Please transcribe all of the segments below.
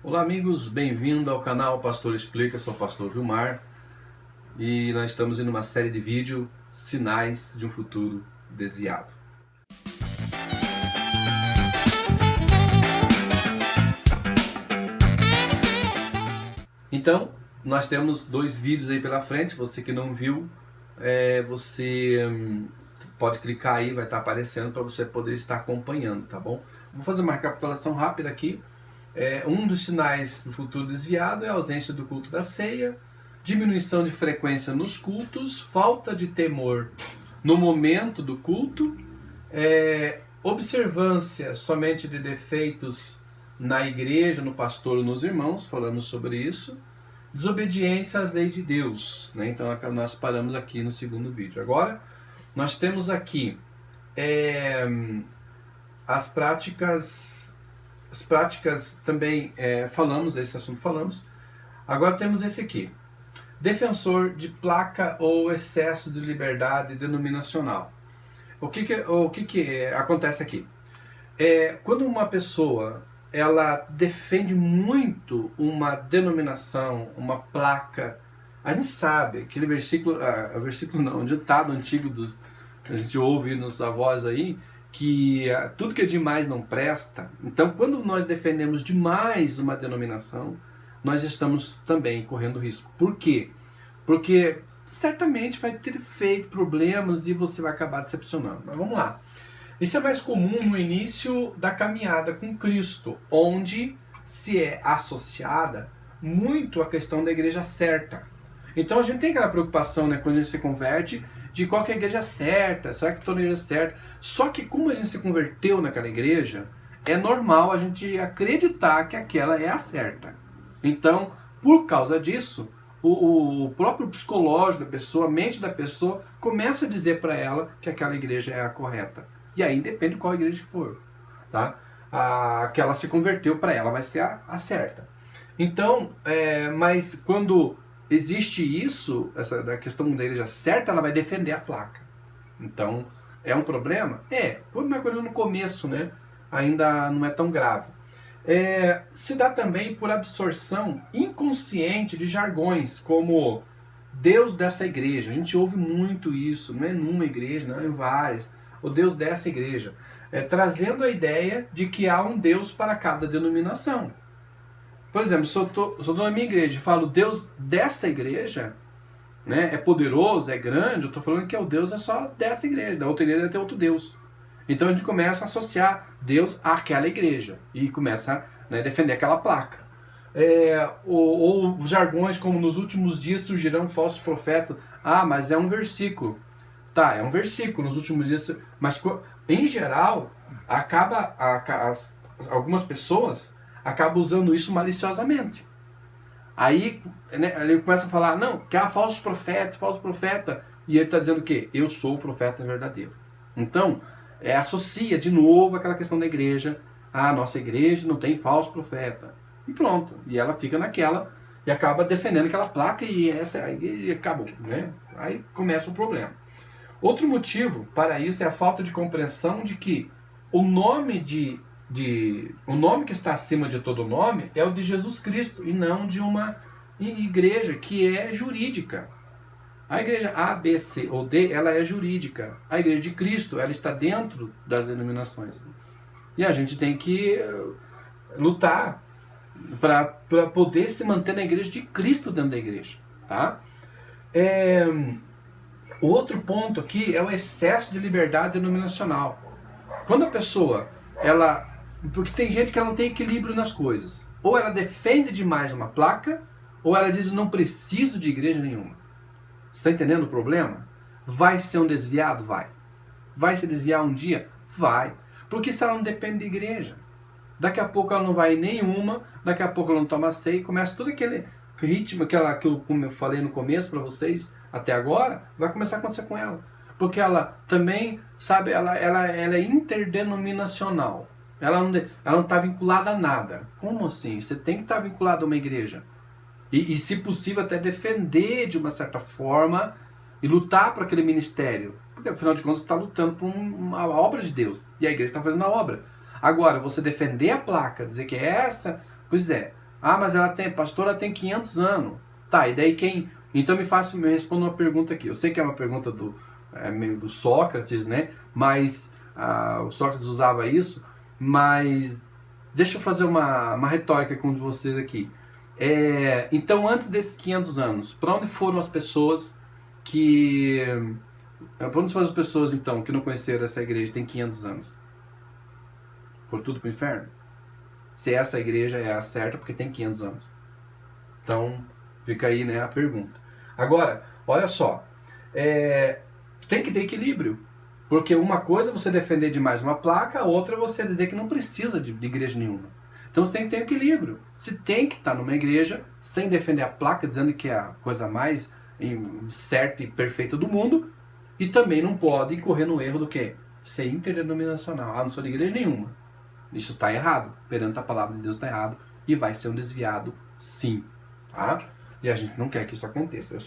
Olá amigos, bem-vindo ao canal Pastor Explica, sou o Pastor Vilmar e nós estamos em uma série de vídeos Sinais de um Futuro Desviado. Então, nós temos dois vídeos aí pela frente, você que não viu, você pode clicar aí, vai estar aparecendo para você poder estar acompanhando, tá bom? Vou fazer uma recapitulação rápida aqui. Um dos sinais do futuro desviado é a ausência do culto da ceia, diminuição de frequência nos cultos, falta de temor no momento do culto, observância somente de defeitos na igreja, no pastor ou nos irmãos, falamos sobre isso, desobediência às leis de Deus, né? Então nós paramos aqui no segundo vídeo. Agora nós temos aqui as práticas também, falamos desse assunto, falamos. Agora temos esse aqui, defensor de placa ou excesso de liberdade denominacional. O que acontece aqui? Quando uma pessoa ela defende muito uma denominação, uma placa, a gente sabe, aquele versículo não, um ditado antigo a gente ouve nos avós aí, que tudo que é demais não presta. Então, quando nós defendemos demais uma denominação, nós estamos também correndo risco. Por quê? Porque certamente vai ter feito problemas e você vai acabar decepcionando. Mas vamos lá. Isso é mais comum no início da caminhada com Cristo, onde se é associada muito a questão da igreja certa. Então a gente tem aquela preocupação, né, quando a gente se converte, de qual que é a igreja certa, será que estou na igreja certa? Só que como a gente se converteu naquela igreja, é normal a gente acreditar que aquela é a certa. Então, por causa disso, o próprio psicológico da pessoa, a mente da pessoa, começa a dizer para ela que aquela igreja é a correta. E aí depende de qual igreja que for. Tá? A que ela se converteu, para ela vai ser a certa. Então, mas quando existe isso, essa da questão da igreja certa, ela vai defender a placa. Então, é um problema? Foi uma coisa no começo, né? Ainda não é tão grave. Se dá também por absorção inconsciente de jargões, como Deus dessa igreja. A gente ouve muito isso, não é numa igreja, não é em várias. O Deus dessa igreja. Trazendo a ideia de que há um Deus para cada denominação. Por exemplo, se eu estou na minha igreja e falo Deus dessa igreja, né, é poderoso, é grande, eu estou falando que o Deus é só dessa igreja, da outra igreja vai ter outro Deus. Então a gente começa a associar Deus àquela igreja e começa a defender aquela placa. Ou jargões como nos últimos dias surgirão falsos profetas. Mas é um versículo. Tá, é um versículo, nos últimos dias, mas em geral, algumas pessoas acabam usando isso maliciosamente. Aí, né, ele começa a falar, não, que há falso profeta, e ele está dizendo o quê? Eu sou o profeta verdadeiro. Então, associa de novo aquela questão da igreja, a nossa igreja não tem falso profeta. E pronto, e ela fica naquela, e acaba defendendo aquela placa, e acabou, né? Aí começa o problema. Outro motivo para isso é a falta de compreensão de que o nome o nome que está acima de todo nome é o de Jesus Cristo e não de uma igreja que é jurídica. A igreja A, B, C ou D, ela é jurídica. A igreja de Cristo, ela está dentro das denominações. E a gente tem que lutar para poder se manter na igreja de Cristo dentro da igreja. Tá? Outro ponto aqui é o excesso de liberdade denominacional. Quando a pessoa, porque tem gente que ela não tem equilíbrio nas coisas. Ou ela defende demais uma placa, ou ela diz, não preciso de igreja nenhuma. Você está entendendo o problema? Vai ser um desviado? Vai. Vai se desviar um dia? Vai. Porque se ela não depende de igreja. Daqui a pouco ela não vai em nenhuma, daqui a pouco ela não toma ceia, e começa todo aquele ritmo, como eu falei no começo para vocês, até agora, vai começar a acontecer com ela. Porque ela também, sabe, ela é interdenominacional. Ela não está vinculada a nada. Como assim? Você tem que estar vinculado a uma igreja. E se possível, até defender de uma certa forma e lutar por aquele ministério. Porque, afinal de contas, você está lutando por uma obra de Deus. E a igreja está fazendo a obra. Agora, você defender a placa, dizer que é essa, pois é, Ah, mas ela tem, pastora, ela tem 500 anos. Tá, e daí quem... Então me responda uma pergunta aqui. Eu sei que é uma pergunta meio do Sócrates, né? Mas o Sócrates usava isso, mas deixa eu fazer uma retórica com vocês aqui. Então, antes desses 500 anos, para onde foram as pessoas que... Para onde foram as pessoas, então, que não conheceram essa igreja tem 500 anos? Foram tudo para o inferno? Se essa igreja é a certa, porque tem 500 anos. Então, fica aí, né, a pergunta. Agora, olha só. Tem que ter equilíbrio. Porque uma coisa é você defender demais uma placa, a outra é você dizer que não precisa de igreja nenhuma. Então você tem que ter equilíbrio. Você tem que estar numa igreja sem defender a placa, dizendo que é a coisa mais certa e perfeita do mundo, e também não pode incorrer no erro do quê? Ser interdenominacional. Ah, não sou de igreja nenhuma. Isso está errado. Perante a palavra de Deus está errado e vai ser um desviado sim. Tá? E a gente não quer que isso aconteça.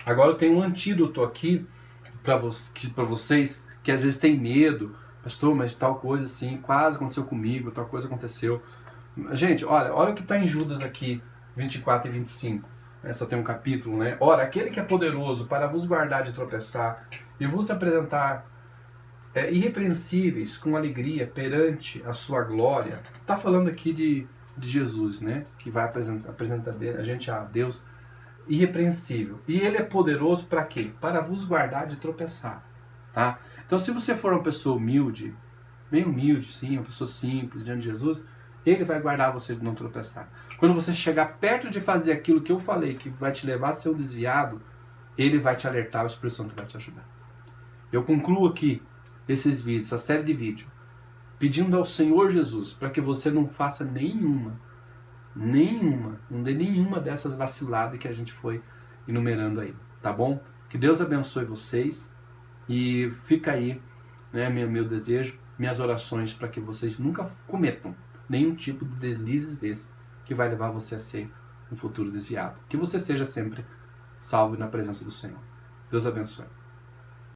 Agora eu tenho um antídoto aqui para vocês que às vezes tem medo. Pastor, mas tal coisa assim, quase aconteceu comigo, tal coisa aconteceu. Gente, olha o que está em Judas aqui, 24 e 25. Só tem um capítulo, né? Ora, aquele que é poderoso para vos guardar de tropeçar e vos apresentar irrepreensíveis com alegria perante a sua glória. Está falando aqui de Jesus, né? Que vai apresentar a gente a Deus irrepreensível. E ele é poderoso para quê? Para vos guardar de tropeçar. Tá? Então, se você for uma pessoa humilde, bem humilde, sim, uma pessoa simples diante de Jesus, ele vai guardar você de não tropeçar. Quando você chegar perto de fazer aquilo que eu falei, que vai te levar a ser um desviado, ele vai te alertar, o Espírito Santo vai te ajudar. Eu concluo aqui esses vídeos, essa série de vídeos, pedindo ao Senhor Jesus para que você não faça não dê nenhuma dessas vaciladas que a gente foi enumerando aí, tá bom? Que Deus abençoe vocês e fica aí, né, meu desejo, minhas orações para que vocês nunca cometam nenhum tipo de deslizes desse que vai levar você a ser um futuro desviado. Que você seja sempre salvo na presença do Senhor. Deus abençoe.